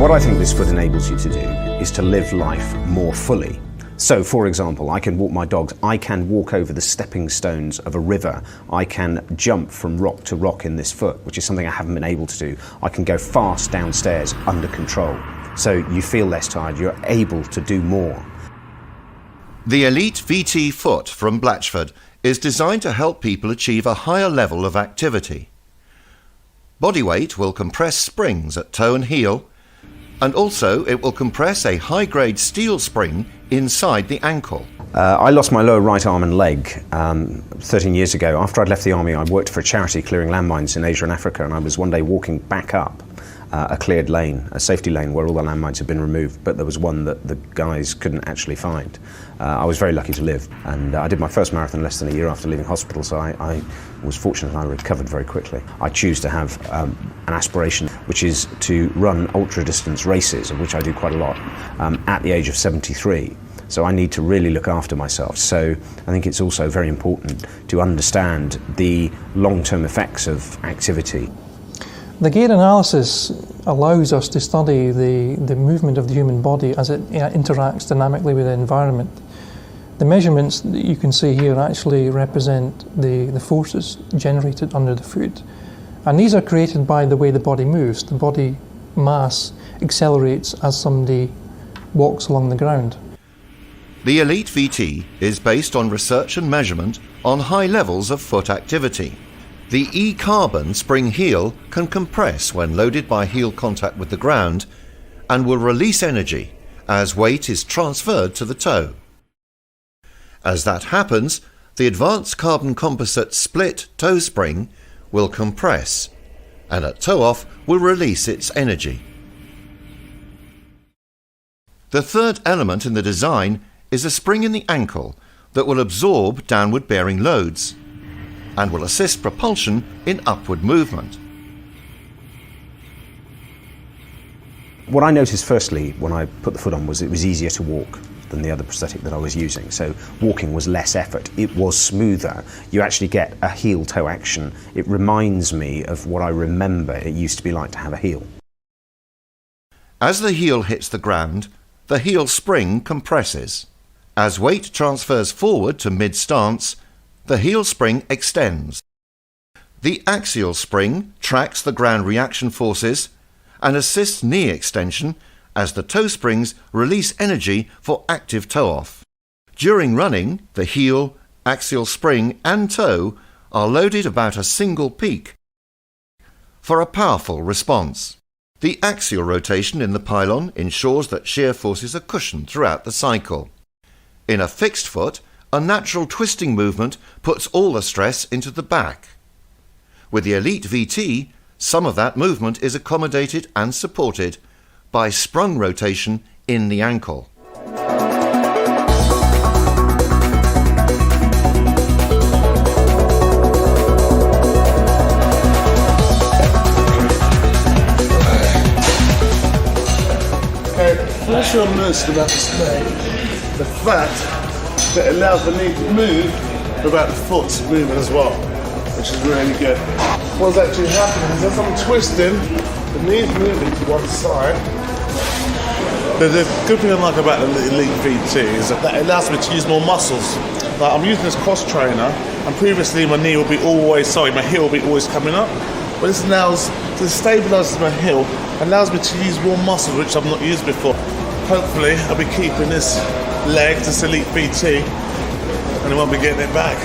What I think this foot enables you to do is to live life more fully. So, for example, I can walk my dogs, I can walk over the stepping stones of a river, I can jump from rock to rock in this foot, which is something I haven't been able to do. I can go fast downstairs under control. So you feel less tired, you're able to do more. The EliteVT foot from Blatchford is designed to help people achieve a higher level of activity. Body weight will compress springs at toe and heel, and also it will compress a high-grade steel spring inside the ankle. I lost my lower right arm and leg 13 years ago. After I'd left the army, I worked for a charity clearing landmines in Asia and Africa, and I was one day walking back up a cleared lane, a safety lane where all the landmines had been removed, but there was one that the guys couldn't actually find. I was very lucky to live, and I did my first marathon less than a year after leaving hospital, so I was fortunate and I recovered very quickly. I choose to have an aspiration, which is to run ultra-distance races, of which I do quite a lot, at the age of 73. So I need to really look after myself. So I think it's also very important to understand the long-term effects of activity. The gait analysis allows us to study the movement of the human body as it interacts dynamically with the environment. The measurements that you can see here actually represent the forces generated under the foot. And these are created by the way the body moves. The body mass accelerates as somebody walks along the ground. The EliteVT is based on research and measurement on high levels of foot activity. The E-carbon spring heel can compress when loaded by heel contact with the ground and will release energy as weight is transferred to the toe. As that happens, the advanced carbon composite split toe spring will compress and at toe off will release its energy. The third element in the design is a spring in the ankle that will absorb downward bearing loads and will assist propulsion in upward movement. What I noticed firstly when I put the foot on was it was easier to walk than the other prosthetic that I was using. So walking was less effort, it was smoother. You actually get a heel-toe action. It reminds me of what I remember it used to be like to have a heel. As the heel hits the ground, the heel spring compresses. As weight transfers forward to mid-stance, the heel spring extends. The axial spring tracks the ground reaction forces and assists knee extension as the toe springs release energy for active toe-off. During running, the heel, axial spring and toe are loaded about a single peak for a powerful response. The axial rotation in the pylon ensures that shear forces are cushioned throughout the cycle. In a fixed foot, a natural twisting movement puts all the stress into the back. With the EliteVT, some of that movement is accommodated and supported by sprung rotation in the ankle. Okay, first you'll notice about the snake, the fact that allows the knee to move without the foot moving as well, which is really good. What's actually happening is as I'm twisting, the knee's moving to one side. The good thing I like about the EliteVT is that it allows me to use more muscles. Like I'm using this cross trainer, and previously my heel will be always coming up. But this allows to stabilise my heel, allows me to use more muscles which I've not used before. Hopefully I'll be keeping this leg, this EliteVT, and I won't be getting it back.